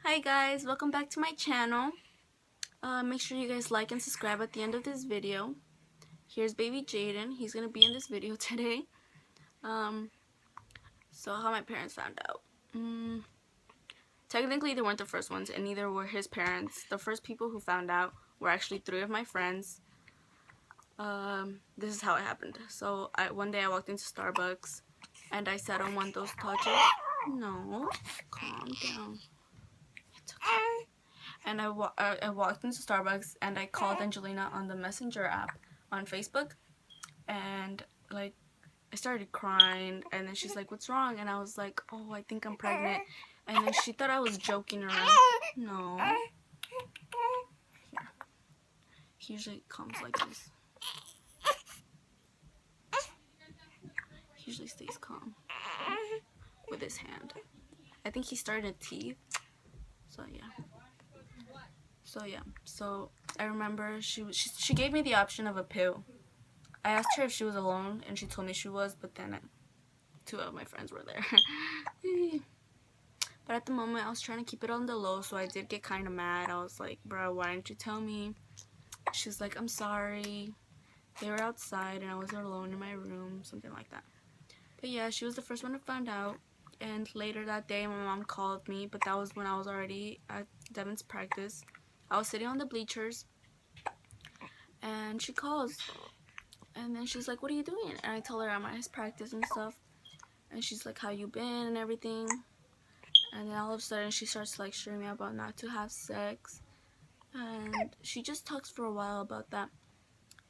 Hi guys, welcome back to my channel. Make sure you guys like and subscribe at the end of this video. Here's baby Jaden. He's gonna be in this video today. So how my parents found out. Technically they weren't the first ones, and neither were his parents. The first people who found out were actually 3 of my friends. This is how it happened. So one day I walked into Starbucks and I sat on one of those couches. No, calm down. It's okay. And I walked into Starbucks and I called Angelina on the Messenger app on Facebook, and like I started crying, and then she's like, "What's wrong?" And I was like, "Oh, I think I'm pregnant." And then she thought I was joking around. No. Here. He usually comes like this. He usually stays calm with his hand. I think he started teeth. So yeah. So I remember she gave me the option of a pill. I asked her if she was alone, and she told me she was, but then 2 of my friends were there. But at the moment, I was trying to keep it on the low, so I did get kind of mad. I was like, bro, why didn't you tell me? She's like, I'm sorry. They were outside, and I was alone in my room, something like that. But yeah, she was the first one to find out. And later that day, my mom called me, but that was when I was already at Devin's practice. I was sitting on the bleachers, and she calls. And then she's like, what are you doing? And I tell her I'm at his practice and stuff. And she's like, how you been and everything. And then all of a sudden she starts lecturing me about not to have sex. And she just talks for a while about that.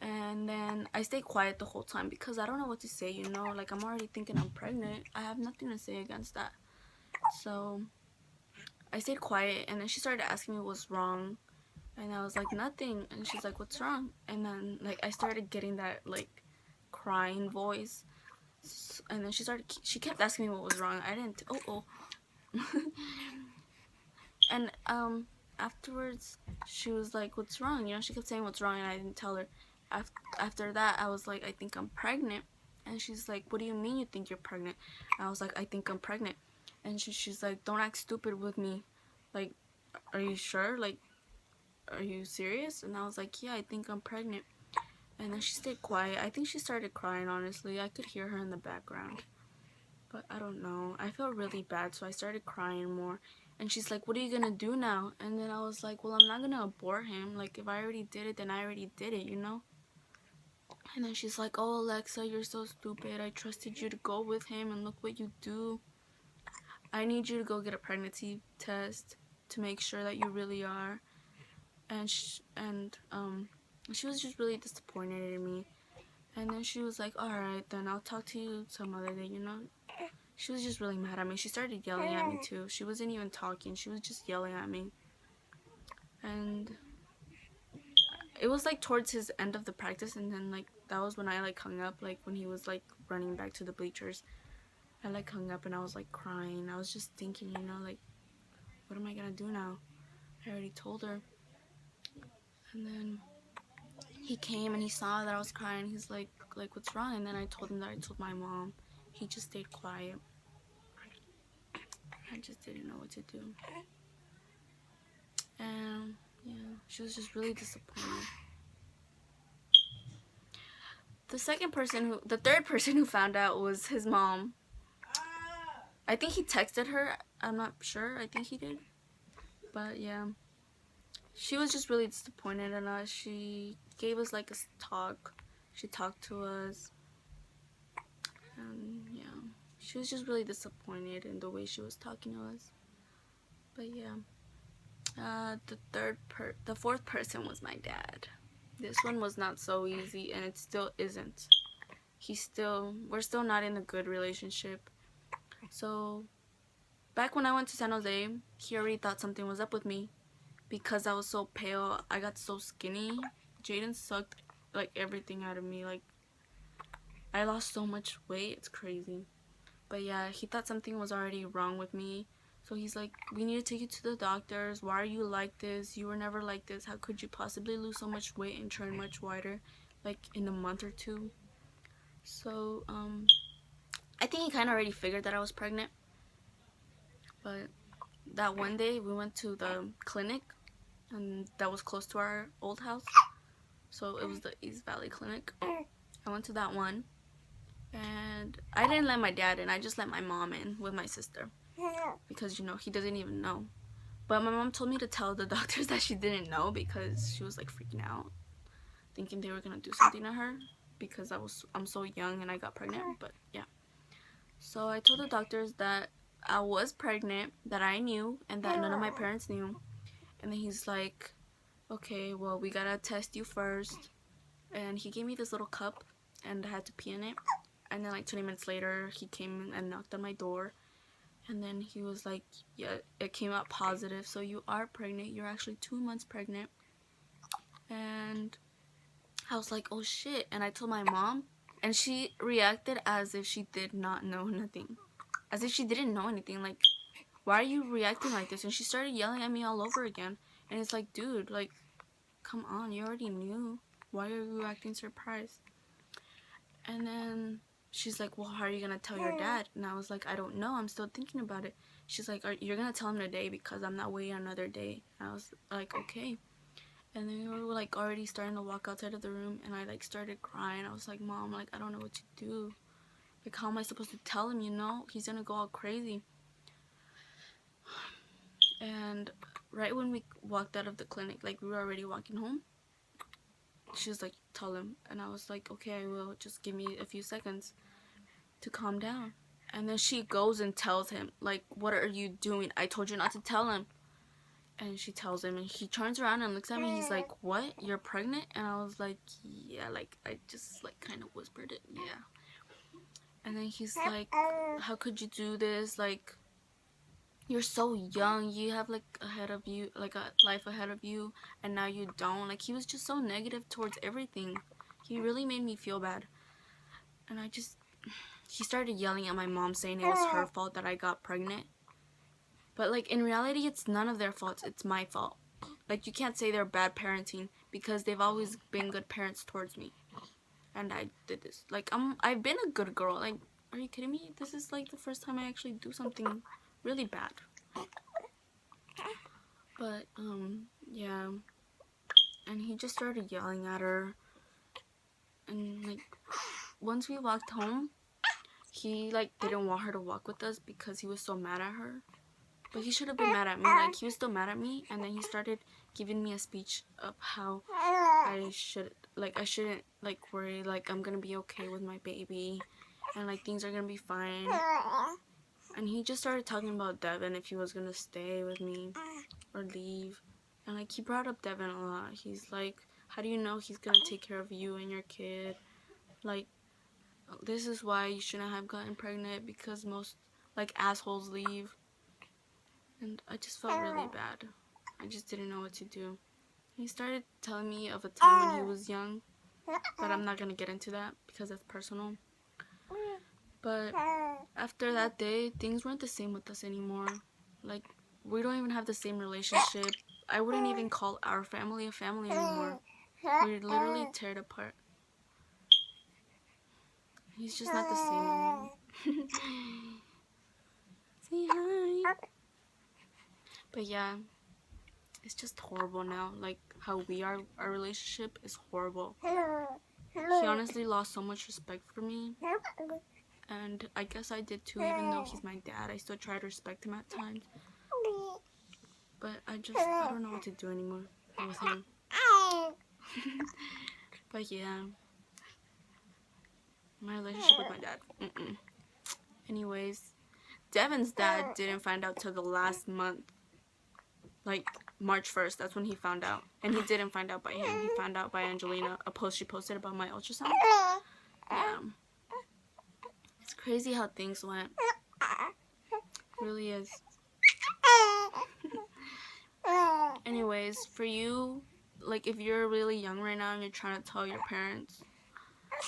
And then I stay quiet the whole time because I don't know what to say, you know. Like, I'm already thinking I'm pregnant. I have nothing to say against that. So I stayed quiet, and then she started asking me what's wrong. And I was like, nothing. And she's like, what's wrong? And then like I started getting that like crying voice. And then she kept asking me what was wrong. I didn't and afterwards she was like, what's wrong? You know, she kept saying what's wrong, and I didn't tell her. After that, I was like, I think I'm pregnant. And she's like, what do you mean you think you're pregnant? And I was like, I think I'm pregnant. And she's like, don't act stupid with me. Like, are you sure? Like, are you serious? And I was like, yeah, I think I'm pregnant. And then she stayed quiet. I think she started crying, honestly. I could hear her in the background. But I don't know. I felt really bad, so I started crying more. And she's like, what are you gonna do now? And then I was like, well, I'm not gonna abort him. Like, if I already did it, then I already did it, you know? And then she's like, oh, Alexa, you're so stupid. I trusted you to go with him, and look what you do. I need you to go get a pregnancy test to make sure that you really are. And she was just really disappointed in me. And then she was like, alright, then I'll talk to you some other day, you know? She was just really mad at me. She started yelling at me too. She wasn't even talking. She was just yelling at me. And it was like towards his end of the practice, and then like that was when I like hung up, like when he was like running back to the bleachers. I like hung up and I was like crying. I was just thinking, you know, like, what am I gonna do now? I already told her. And then he came and he saw that I was crying. He's like what's wrong? And then I told him that I told my mom. He just stayed quiet. I just didn't know what to do. And yeah, she was just really disappointed. The third person who found out was his mom. I think he texted her. I'm not sure. I think he did. But yeah, she was just really disappointed in us. She gave us like a talk. She talked to us. And yeah, she was just really disappointed in the way she was talking to us. But yeah, the fourth person was my dad. This one was not so easy, and it still isn't. We're still not in a good relationship. So back when I went to San Jose, he already thought something was up with me because I was so pale. I got so skinny. Jaden sucked like everything out of me. Like, I lost so much weight. It's crazy. But yeah, he thought something was already wrong with me. So he's like, we need to take you to the doctors. Why are you like this? You were never like this. How could you possibly lose so much weight and turn much whiter, like in a month or two? So I think he kind of already figured that I was pregnant. But that one day we went to the clinic, and that was close to our old house. So it was the East Valley Clinic. I went to that one, and I didn't let my dad in. I just let my mom in with my sister because, you know, he doesn't even know. But my mom told me to tell the doctors that she didn't know because she was like freaking out, thinking they were gonna do something to her because I'm so young and I got pregnant. But yeah, so I told the doctors that I was pregnant, that I knew, and that none of my parents knew. And then he's like, okay, well, we gotta test you first. And he gave me this little cup, and I had to pee in it. And then like 20 minutes later, he came and knocked on my door. And then he was like, yeah, it came out positive, so you are pregnant. You're actually 2 months pregnant. And I was like, oh shit. And I told my mom, and she reacted as if she did not know nothing. As if she didn't know anything. Like, why are you reacting like this? And she started yelling at me all over again. And it's like, dude, like, come on, you already knew. Why are you acting surprised? And then she's like, well, how are you going to tell your dad? And I was like, I don't know. I'm still thinking about it. She's like, you're going to tell him today because I'm not waiting another day. And I was like, okay. And then we were like already starting to walk outside of the room, and I like started crying. I was like, Mom, like, I don't know what to do. Like, how am I supposed to tell him, you know? He's going to go all crazy. And right when we walked out of the clinic, like we were already walking home, she was like, tell him. And I was like, okay, I will. Just give me a few seconds to calm down. And then she goes and tells him, like, what are you doing? I told you not to tell him. And she tells him, and he turns around and looks at me. He's like, what? You're pregnant? And I was like, yeah. Like, I just, like, kind of whispered it. Yeah. And then he's like, how could you do this? Like, you're so young. You have, like, ahead of you, like, a life ahead of you. And now you don't. Like, he was just so negative towards everything. He really made me feel bad. And he started yelling at my mom, saying it was her fault that I got pregnant. But, like, in reality, it's none of their faults. It's my fault. Like, you can't say they're bad parenting because they've always been good parents towards me. And I did this. Like, I've been a good girl. Like, are you kidding me? This is, like, the first time I actually do something really bad. But, yeah. And he just started yelling at her. And, like, once we walked home, he, like, didn't want her to walk with us because he was so mad at her. But he should have been mad at me. Like, he was still mad at me. And then he started giving me a speech of how I shouldn't, like, worry. Like, I'm going to be okay with my baby. And, like, things are going to be fine. And he just started talking about Devin, if he was going to stay with me or leave. And, like, he brought up Devin a lot. He's like, how do you know he's going to take care of you and your kid? Like, this is why you shouldn't have gotten pregnant, because most, like, assholes leave. And I just felt really bad. I just didn't know what to do. He started telling me of a time when he was young, but I'm not going to get into that because that's personal. But after that day, things weren't the same with us anymore. Like, we don't even have the same relationship. I wouldn't even call our family a family anymore. We literally tear it apart. He's just not the same anymore. Say hi. But yeah, it's just horrible now. Like, how our relationship is horrible. He honestly lost so much respect for me. And I guess I did too, even though he's my dad. I still try to respect him at times. But I don't know what to do anymore with him. But yeah, my relationship with my dad. Anyways, Devin's dad didn't find out till the last month. Like, March 1st, that's when he found out. And he didn't find out by him. He found out by Angelina, a post she posted about my ultrasound. Yeah. It's crazy how things went. It really is. Anyways, for you, like, if you're really young right now and you're trying to tell your parents,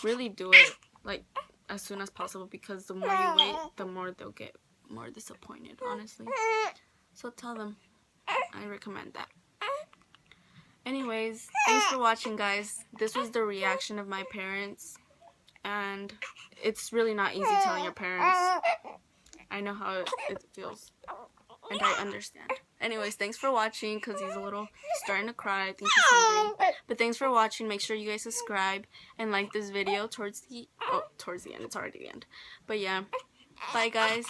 really do it, like, as soon as possible, because the more you wait, the more they'll get more disappointed, honestly. So tell them. I recommend that. Anyways, thanks for watching, guys. This was the reaction of my parents, and it's really not easy telling your parents. I know how it feels. and I understand. Anyways, thanks for watching, because he's a little starting to cry. I think he's hungry. But thanks for watching. Make sure you guys subscribe and like this video towards the end. It's already the end. But yeah, bye guys.